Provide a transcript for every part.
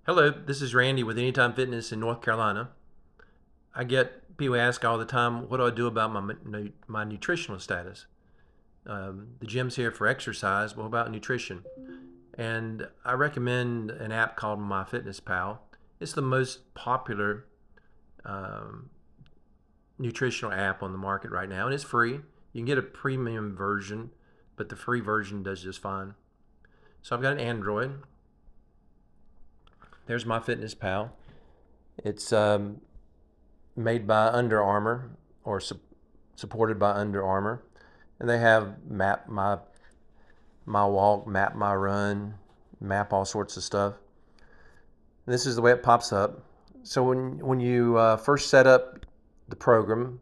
Hello, this is Randy with Anytime Fitness in North Carolina. I get people ask all the time, what do I do about my nutritional status? The gym's here for exercise, but what about nutrition? And I recommend an app called MyFitnessPal. It's the most popular um, nutritional app on the market right now, and it's free. You can get a premium version, but the free version does just fine. So I've got an Android. There's MyFitnessPal. It's made by Under Armour or supported by Under Armour, and they have map my walk, map my run, map all sorts of stuff. And this is the way it pops up. So when you first set up the program,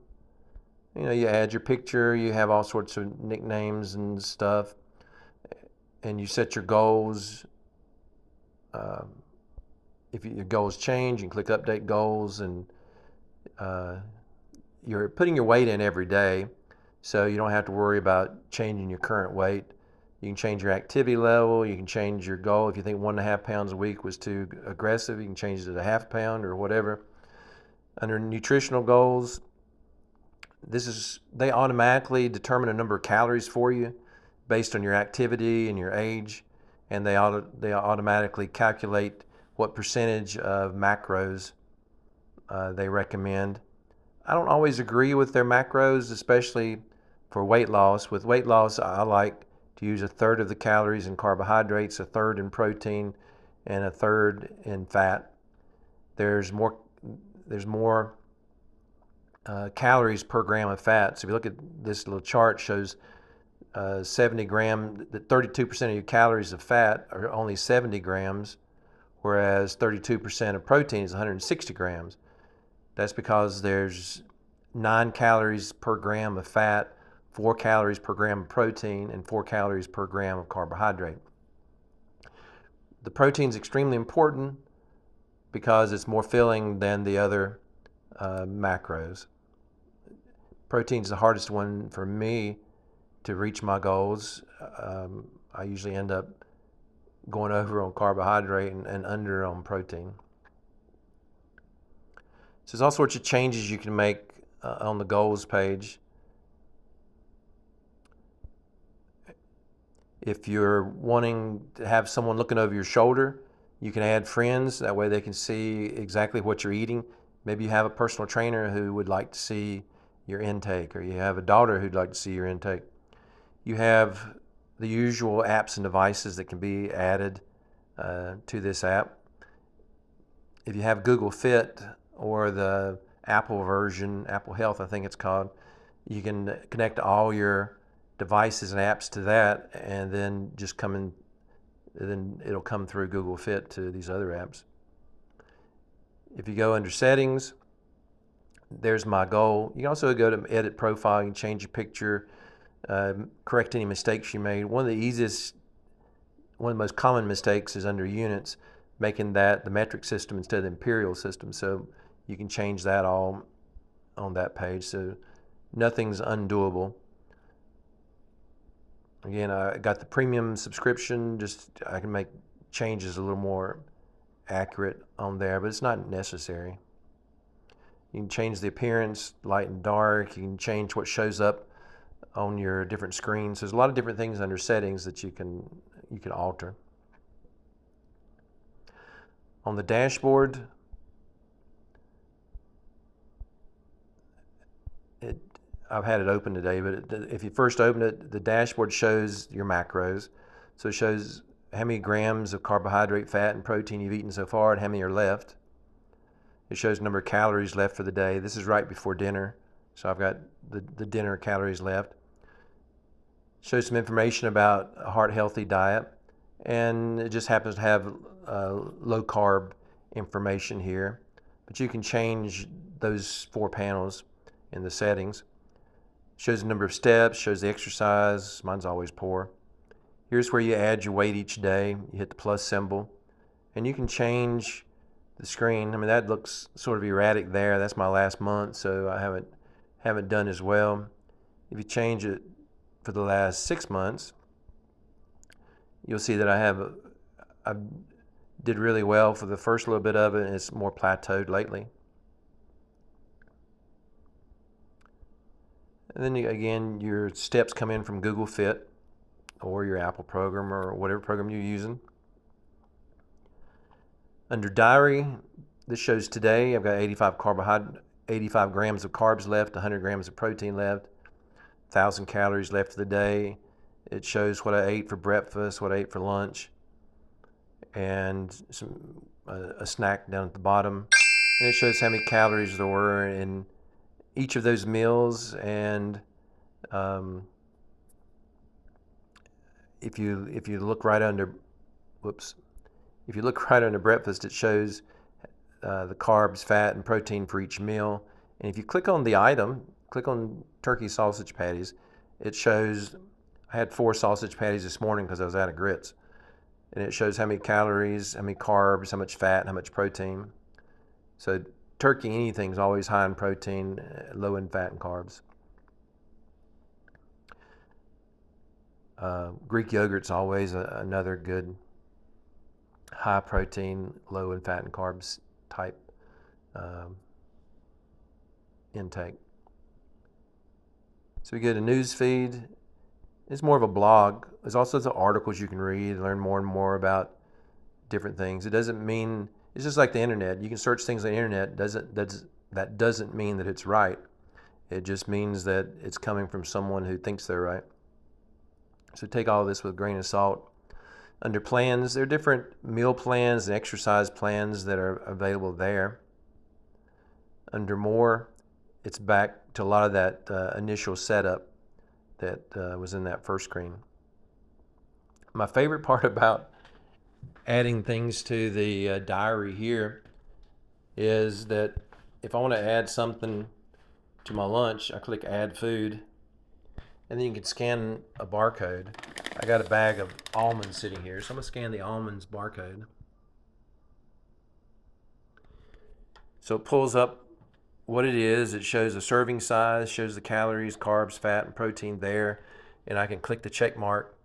you add your picture, you have all sorts of nicknames and stuff, and you set your goals. Uh, if your goals change, you can click Update Goals, and uh, you're putting your weight in every day, so you don't have to worry about changing your current weight. You can change your activity level. You can change your goal. If you think 1.5 pounds a week was too aggressive, you can change it to a half pound or whatever. Under nutritional goals, they automatically determine a number of calories for you based on your activity and your age, and they automatically calculate what percentage of macros they recommend. I don't always agree with their macros, especially for weight loss. With weight loss, I like to use a third of the calories in carbohydrates, a third in protein, and a third in fat. There's more calories per gram of fat. So if you look at this little chart, shows 70 grams, that 32% of your calories of fat are only 70 grams, whereas 32% of protein is 160 grams. That's because there's 9 calories per gram of fat, 4 calories per gram of protein, and 4 calories per gram of carbohydrate. The protein is extremely important because it's more filling than the other macros. Protein is the hardest one for me to reach my goals. I usually end up going over on carbohydrate and under on protein. So there's all sorts of changes you can make on the goals page. If you're wanting to have someone looking over your shoulder, you can add friends. That way they can see exactly what you're eating. Maybe you have a personal trainer who would like to see your intake, or you have a daughter who'd like to see your intake. You have the usual apps and devices that can be added to this app. If you have Google Fit or the Apple version, Apple Health I think it's called, you can connect all your devices and apps to that, and then then it'll come through Google Fit to these other apps. If you go under settings, there's my goal. You can also go to edit profile. You can change your picture, correct any mistakes you made. One of the most common mistakes is under units, making that the metric system instead of the imperial system. So you can change that all on that page. So nothing's undoable. Again, I got the premium subscription. Just I can make changes a little more accurate on there, but it's not necessary. You can change the appearance, light and dark. You can change what shows up on your different screens. There's a lot of different things under settings that you can alter. On the dashboard, I've had it open today, but if you first open it, the dashboard shows your macros. So it shows how many grams of carbohydrate, fat, and protein you've eaten so far and how many are left. It shows the number of calories left for the day. This is right before dinner, so I've got the dinner calories left. It shows some information about a heart-healthy diet, and it just happens to have low-carb information here. But you can change those 4 panels in the settings. Shows the number of steps, shows the exercise. Mine's always poor. Here's where you add your weight each day. You hit the plus symbol, and you can change the screen. I mean, that looks sort of erratic there. That's my last month, so I haven't done as well. If you change it for the last 6 months, you'll see that I've did really well for the first little bit of it, and it's more plateaued lately. And then again, your steps come in from Google Fit or your Apple program or whatever program you're using. Under diary, this shows today I've got 85 grams of carbs left, 100 grams of protein left, 1,000 calories left of the day. It shows what I ate for breakfast, what I ate for lunch, and a snack down at the bottom. And it shows how many calories there were in each of those meals. And if you look right under, if you look right under breakfast, it shows the carbs, fat, and protein for each meal. And if you click on the item, click on turkey sausage patties, it shows I had 4 sausage patties this morning because I was out of grits. And it shows how many calories, how many carbs, how much fat, and how much protein. So turkey, anything is always high in protein, low in fat and carbs. Greek yogurt's always another good high protein, low in fat and carbs type intake. So we get a news feed. It's more of a blog. There's also the articles you can read, learn more and more about different things. It doesn't mean, it's just like the internet. You can search things on the internet. That doesn't mean that it's right. It just means that it's coming from someone who thinks they're right. So take all this with a grain of salt. Under plans, there are different meal plans and exercise plans that are available there. Under more, it's back to a lot of that initial setup that was in that first screen. My favorite part about adding things to the diary here is that if I want to add something to my lunch, I click add food, and then you can scan a barcode. I got a bag of almonds sitting here, so I'm gonna scan the almonds barcode. So it pulls up what it is. It shows the serving size, shows the calories, carbs, fat, and protein there, and I can click the check mark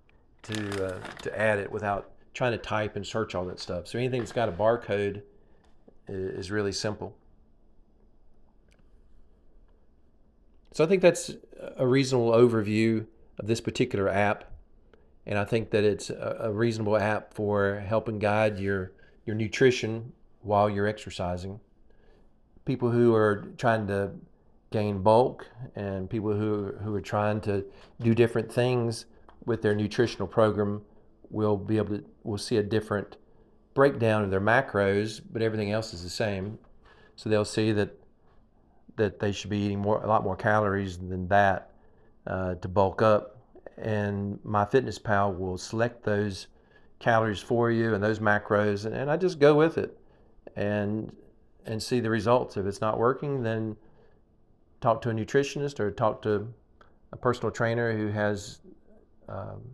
to add it without trying to type and search all that stuff. So anything that's got a barcode is really simple. So I think that's a reasonable overview of this particular app, and I think that it's a reasonable app for helping guide your nutrition while you're exercising. People who are trying to gain bulk and people who are trying to do different things with their nutritional program will see a different breakdown of their macros, but everything else is the same. So they'll see that they should be eating a lot more calories than that to bulk up, and MyFitnessPal will select those calories for you and those macros, and I just go with it and see the results. If it's not working, then talk to a nutritionist or talk to a personal trainer who has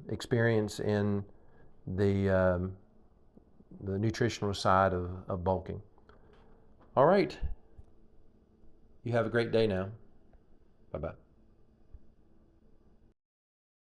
experience in the nutritional side of bulking. All right. You have a great day now. Bye-bye.